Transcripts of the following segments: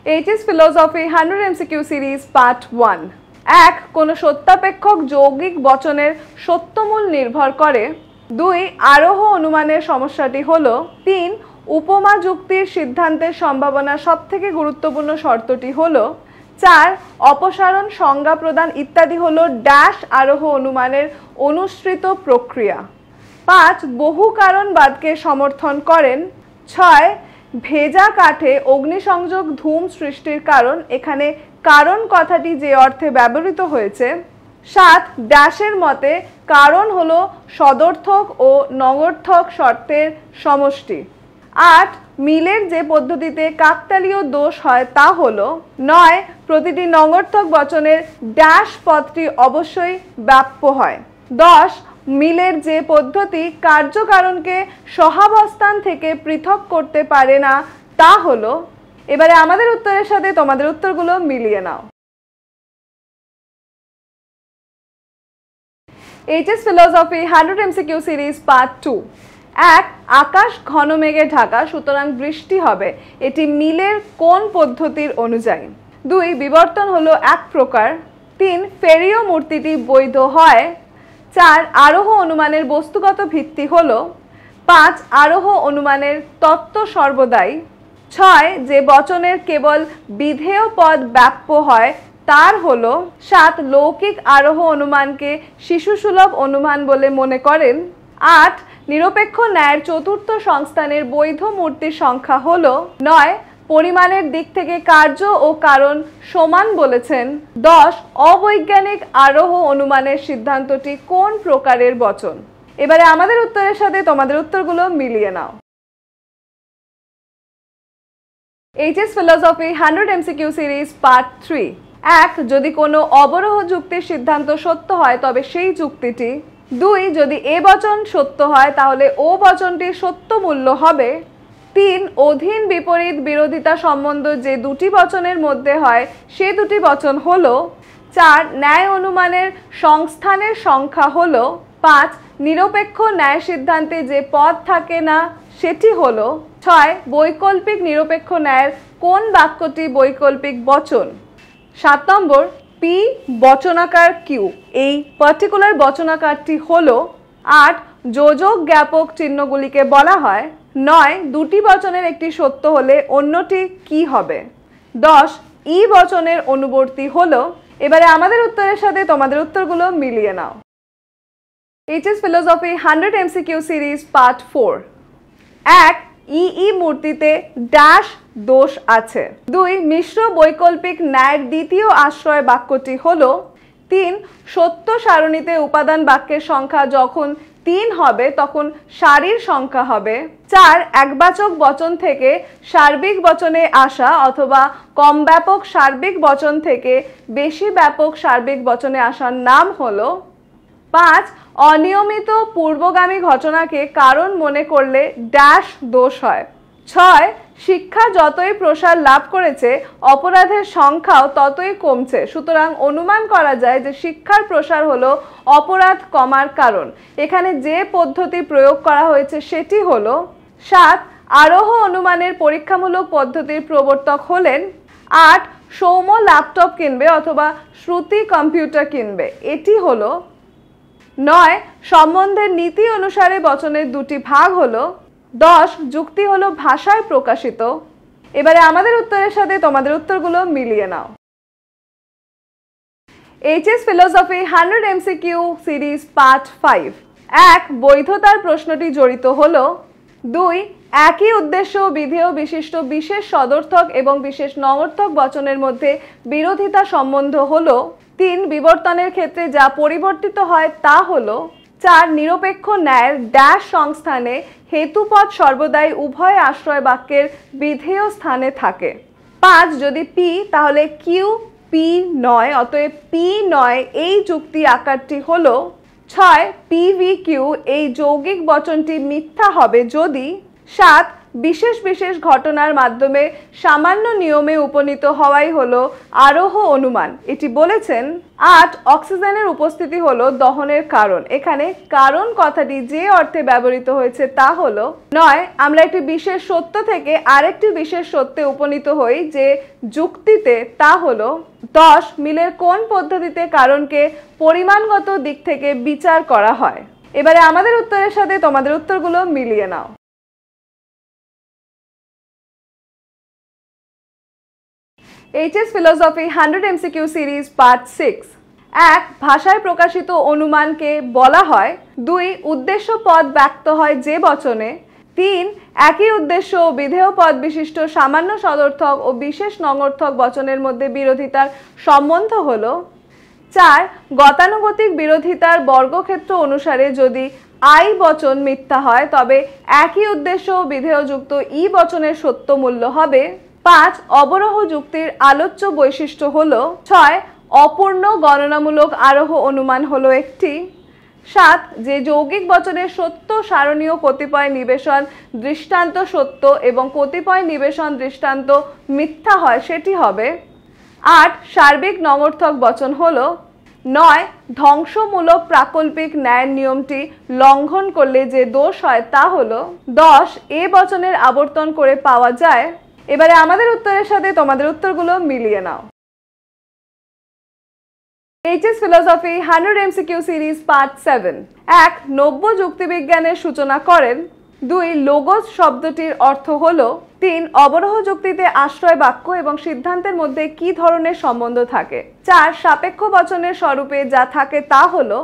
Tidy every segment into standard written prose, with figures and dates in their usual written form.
HS philosophy 100 MCQ series part 1। 1. কোনো সত্যাপেক্ষক যৌগিক বচনের সত্যমূল নির্ভর করে। 2. আরোহ অনুমানের সমস্যাটি হলো। 3. উপমা যুক্তির সিদ্ধান্তের সম্ভাবনা সবথেকে গুরুত্বপূর্ণ শর্তটি হলো। 4. অপসারণ সংজ্ঞা প্রদান ইত্যাদি হলো ড্যাশ আরোহ অনুমানের অনুসৃত প্রক্রিয়া। 5. বহু কারণবাদকে সমর্থন করেন। 6. ভেজা কাঠে অগ্নিসংযোগ ধূম সৃষ্টির কারণ, এখানে কারণ কথাটি যে অর্থে ব্যবহৃত হয়েছে। 7. ড্যাশের মতে কারণ হলো সদর্থক ও নগর্থক শর্তের সমষ্টি। 8. মিলের যে পদ্ধতিতে কাকতালীয় দোষ হয় তা হলো। 9. প্রতিটি নগর্থক বচনের ড্যাশ পদটি অবশ্যই ব্যাপ্য হয়। 10. মিলের যে পদ্ধতি কার্যকারণকে সহাবস্থান থেকে পৃথক করতে পারে না তা হলো। এবারে আমাদের উত্তরের সাথে তোমাদের উত্তরগুলো মিলিয়ে নাও। HS philosophy 100 MCQ series part 2। 1. আকাশ ঘন মেঘে ঢাকা, সুতরাং বৃষ্টি হবে, এটি মিলের কোন পদ্ধতির অনুযায়ী? 2. বিবর্তন হলো এক প্রকার। 3. ফেরীয় মূর্তিটি বৈধ হয়। 4. আরোহ অনুমানের বস্তুগত ভিত্তি হলো। 5. আরোহ অনুমানের তত্ত্ব সর্বদাই। 6. যে বচনের কেবল বিধেয় পদ ব্যাপ্য হয় তার হলো। 7. লৌকিক আরোহ অনুমানকে শিশুসুলভ অনুমান বলে মনে করেন। 8. নিরপেক্ষ ন্যায়ের চতুর্থ সংস্থানের বৈধ মূর্তির সংখ্যা হলো। 9. পরিমাণের দিক থেকে কার্য ও কারণ সমান বলেছেন। 10. অবৈজ্ঞানিক আরোহ অনুমানের সিদ্ধান্তটি কোন প্রকারের বচন? এবারে আমাদের উত্তরের সাথে তোমাদের উত্তরগুলো মিলিয়ে নাও। HS philosophy 100 MCQ series part 3। 1. যদি কোনো অবরোহ যুক্তির সিদ্ধান্ত সত্য হয় তবে সেই যুক্তিটি। 2. যদি এ বচন সত্য হয় তাহলে ও বচনটির সত্য মূল্য হবে। 3. অধীন বিপরীত বিরোধিতা সম্বন্ধ যে দুটি বচনের মধ্যে হয় সে দুটি বচন হলো। 4. ন্যায় অনুমানের সংস্থানের সংখ্যা হলো। 5. নিরপেক্ষ ন্যায় সিদ্ধান্তে যে পদ থাকে না সেটি হলো। 6. বৈকল্পিক নিরপেক্ষ ন্যায়ের কোন বাক্যটি বৈকল্পিক বচন? 7 নম্বর, পি বচনাকার কিউ, এই পার্টিকুলার বচনাকারটি হলো। 8. যোজক জ্ঞাপক চিহ্নগুলিকে বলা হয়। 9. দুটি বচনের একটি সত্য হলে অন্যটি কি হবে? 10. ই বচনের অনুবর্তী হলো। এবারে আমাদের উত্তরের সাথে তোমাদের উত্তরগুলো মিলিয়ে নাও। HS philosophy 100 MCQ series part 4। 1. ই মূর্তিতে ড্যাশ দোষ আছে। 2. মিশ্র বৈকল্পিক ন্যায়ের দ্বিতীয় আশ্রয় বাক্যটি হলো। 3. সত্য সারণীতে উপাদান বাক্যের সংখ্যা যখন 3 হবে তখন সারির সংখ্যা হবে। 4. একবাচক বচন থেকে সার্বিক বচনে আসা অথবা কম ব্যাপক সার্বিক বচন থেকে বেশি ব্যাপক সার্বিক বচনে আসার নাম হলো। 5. অনিয়মিত পূর্বগামী ঘটনাকে কারণ মনে করলে ড্যাশ দোষ হয়। 6. শিক্ষা যতই প্রসার লাভ করেছে অপরাধের সংখ্যাও ততই কমছে, সুতরাং অনুমান করা যায় যে শিক্ষার প্রসার হলো অপরাধ কমার কারণ। এখানে যে পদ্ধতি প্রয়োগ করা হয়েছে সেটি হলো। 7. আরোহ অনুমানের পরীক্ষামূলক পদ্ধতির প্রবর্তক হলেন। 8. সৌম্য ল্যাপটপ কিনবে অথবা শ্রুতি কম্পিউটার কিনবে, এটি হলো। 9. সম্বন্ধের নীতি অনুসারে বচনের দুটি ভাগ হলো। 10. যুক্তি হলো ভাষায় প্রকাশিত। এবারে আমাদের উত্তরের সাথে তোমাদের উত্তরগুলো মিলিয়ে নাও। HS philosophy 100 MCQ series part 5। 1. বৈধতার প্রশ্নটি জড়িত হলো। 2. একই উদ্দেশ্য বিধেয় বিশিষ্ট বিশেষ সদর্থক এবং বিশেষ নগর্থক বচনের মধ্যে বিরোধিতা সম্বন্ধ হলো। 3. বিবর্তনের ক্ষেত্রে যা পরিবর্তিত হয় তা হলো। 4. নিরপেক্ষ ন্যায়ের ড্যাশ সংস্থানে হেতুপদ সর্বদাই উভয় আশ্রয় বাক্যের বিধেয় স্থানে থাকে। 5. যদি পি তাহলে কিউ পি নয়, অতএব পি নয় এই যুক্তি আকারটি হলো। 6. পি ভি কিউ এই যৌগিক বচনটি মিথ্যা হবে যদি। 7. বিশেষ বিশেষ ঘটনার মাধ্যমে সামান্য নিয়মে উপনীত হওয়াই হলো আরোহ অনুমান। এটি বলেছেন। 8 অক্সিজেনের উপস্থিতি হলো দহনের কারণ। এখানে কারণ কথাটি যে অর্থে ব্যবহৃত হয়েছে তা হলো 9 আমরা একটি বিশেষ সত্য থেকে আরেকটি বিশেষ সত্যে উপনীত হই যে যুক্তিতে, তা হলো 10 মিলের কোন পদ্ধতিতে কারণকে পরিমাণগত দিক থেকে বিচার করা হয়। এবারে আমাদের উত্তরের সাথে তোমাদের উত্তরগুলো মিলিয়ে নাও। HS philosophy 100 MCQ series part 6। 1 ভাষায় প্রকাশিত অনুমানকে বলা হয়। 2 উদ্দেশ্য পদ ব্যক্ত হয় যে বচনে। 3 একই উদ্দেশ্য ও বিধেয় পদ বিশিষ্ট সামান্য সদর্থক ও বিশেষ নঙর্থক বচনের মধ্যে বিরোধিতার সম্বন্ধ হলো। 4 গতানুগতিক বিরোধিতার বর্গক্ষেত্র অনুসারে যদি আই বচন মিথ্যা হয় তবে একই উদ্দেশ্য ও বিধেয়যুক্ত ই বচনের সত্য মূল্য হবে। 5 অবরোহ যুক্তির আলোচ্য বৈশিষ্ট্য হলো। 6 অপূর্ণ গণনামূলক আরোহ অনুমান হলো একটি। 7 যে যৌগিক বচনের সত্য সারণীয় কতিপয় নিবেশন দৃষ্টান্ত সত্য এবং কতিপয় নিবেশন দৃষ্টান্ত মিথ্যা হয় সেটি হবে। 8 সার্বিক নঙর্থক বচন হলো। 9 ধ্বংসমূলক প্রাকল্পিক ন্যায়ের নিয়মটি লঙ্ঘন করলে যে দোষ হয় তা হলো। 10 এ বচনের আবর্তন করে পাওয়া যায়। এবারে আমাদের উত্তরের সাথে তোমাদের উত্তরগুলো মিলিয়ে নাও। HS philosophy 100 MCQ series part 7। 1 নব্য যুক্তিবিজ্ঞানের সূচনা করেন। 2 লোগোস শব্দটির অর্থ হলো। 3 অবরোহ যুক্তিতে আশ্রয় বাক্য এবং সিদ্ধান্তের মধ্যে কি ধরনের সম্বন্ধ থাকে। 4 সাপেক্ষ বচনের স্বরূপে যা থাকে তা হলো।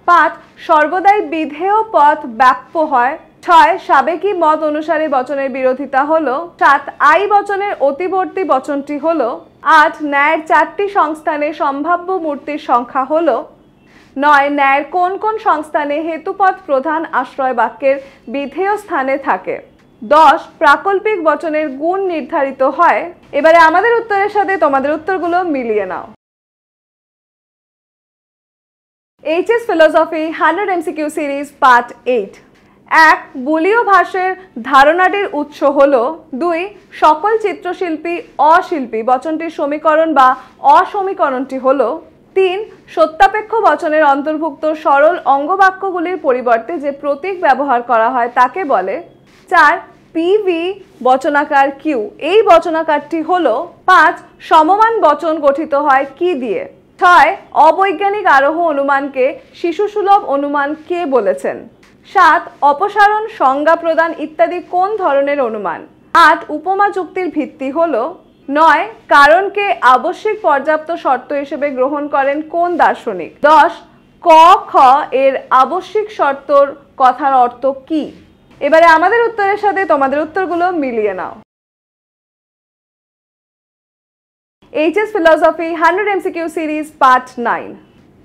5 সর্বদাই বিধেয় পদ ব্যাপ্য হয়। 6 সাবেকি মত অনুসারে বচনের বিরোধিতা হলো। 7 আই বচনের অতিবর্তী বচনটি হলো। 8 ন্যায়ের 4টি সংস্থানে সম্ভাব্য মূর্তির সংখ্যা হলো। 9 ন্যায়ের কোন কোন সংস্থানে হেতুপদ প্রধান আশ্রয় বাক্যের বিধেয় স্থানে থাকে। 10 প্রাকল্পিক বচনের গুণ নির্ধারিত হয়। এবারে আমাদের উত্তরের সাথে তোমাদের উত্তরগুলো মিলিয়ে নাও। HS philosophy 100 MCQ series part 8। 1 বুলীয় ভাষের ধারণাটির উৎস হলো। 2 সকল চিত্রশিল্পী অশিল্পী বচনটির সমীকরণ বা অসমীকরণটি হলো। 3 সত্যাপেক্ষ বচনের অন্তর্ভুক্ত সরল অঙ্গবাক্যগুলির পরিবর্তে যে প্রতীক ব্যবহার করা হয় তাকে বলে। 4 পিভি বচনাকার কিউ এই বচনাকারটি হলো। 5 সমমান বচন গঠিত হয় কি দিয়ে। 6 অবৈজ্ঞানিক আরোহ অনুমানকে শিশুসুলভ অনুমান কে বলেছেন। 7 অপসারণ সংজ্ঞা প্রদান ইত্যাদি কোন ধরনের অনুমান। 8 উপমা যুক্তির ভিত্তি হলো। 9 কারণকে আবশ্যিক পর্যাপ্ত শর্ত হিসেবে গ্রহণ করেন কোন দার্শনিক। 10 ক খ এর আবশ্যিক শর্তর কথার অর্থ কি। এবারে আমাদের উত্তরের সাথে তোমাদের উত্তরগুলো মিলিয়ে নাও। HS philosophy 100 MCQ series part 9।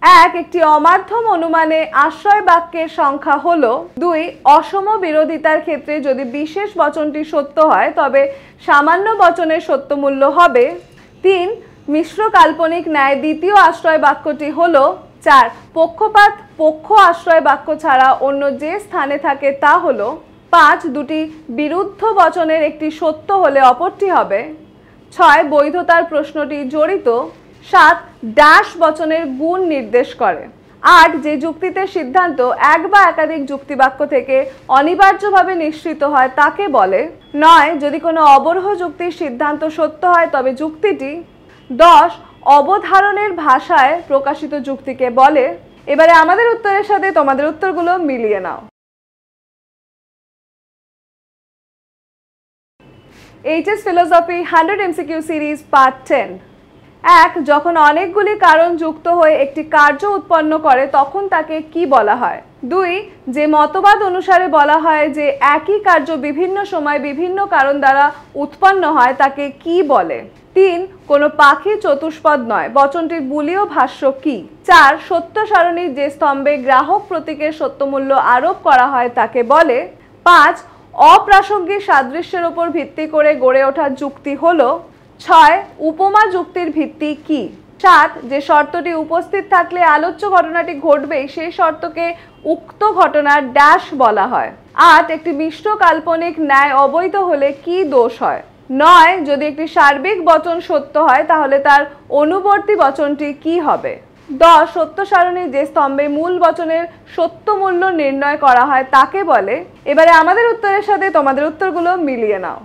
1 একটি অমাধ্যম অনুমানে আশ্রয় বাক্যের সংখ্যা হলো। 2 অসম বিরোধিতার ক্ষেত্রে যদি বিশেষ বচনটি সত্য হয় তবে সামান্য বচনের সত্য মূল্য হবে। 3 মিশ্র কাল্পনিক ন্যায় দ্বিতীয় আশ্রয় বাক্যটি হলো। 4 পক্ষপাত পক্ষ আশ্রয় বাক্য ছাড়া অন্য যে স্থানে থাকে তা হলো। 5 দুটি বিরুদ্ধ বচনের একটি সত্য হলে অপরটি হবে। 6 বৈধতার প্রশ্নটি জড়িত। 7 ড্যাশ বচনের গুণ নির্দেশ করে। 8 যে যুক্তিতে সিদ্ধান্ত এক বা একাধিক যুক্তিবাক্য থেকে অনিবার্যভাবে নিঃসৃত হয় তাকে বলে। 9 যদি কোনো অবরোহ যুক্তির সিদ্ধান্ত সত্য হয় তবে যুক্তিটি। 10 অবধারণের ভাষায় প্রকাশিত যুক্তিকে বলে। এবারে আমাদের উত্তরের সাথে তোমাদের উত্তরগুলো মিলিয়ে নাও। HS philosophy 100 MCQ series part 10। 1 যখন অনেকগুলি কারণ যুক্ত হয়ে একটি কার্য উৎপন্ন করে তখন তাকে কি বলা হয়। 2 যে মতবাদ অনুসারে বলা হয় যে একই কার্য বিভিন্ন সময় বিভিন্ন কারণ দ্বারা উৎপন্ন হয় তাকে কি বলে। 3 কোনো পাখি চতুষ্পদ নয় বচনটির বুলীয় ভাষ্য কি। 4 সত্য সারণীর যে স্তম্ভে গ্রাহক প্রতীকের সত্যমূল্য আরোপ করা হয় তাকে বলে। 5 অপ্রাসঙ্গিক সাদৃশ্যের উপর ভিত্তি করে গড়ে ওঠা যুক্তি হলো। 6 উপমা যুক্তির ভিত্তি কি। 7 যে শর্তটি উপস্থিত থাকলে আলোচ্য ঘটনাটি ঘটবেই সেই শর্তকে উক্ত ঘটনার ড্যাশ বলা হয়। 8 একটি মিশ্র কাল্পনিক ন্যায় অবৈধ হলে কি দোষ হয়? 9 যদি একটি সার্বিক বচন সত্য হয় তাহলে তার অনুবর্তী বচনটি কি হবে? 10 সত্য সারণীর যে স্তম্ভে মূল বচনের সত্য মূল্য নির্ণয় করা হয় তাকে বলে। এবারে আমাদের উত্তরের সাথে তোমাদের উত্তরগুলো মিলিয়ে নাও।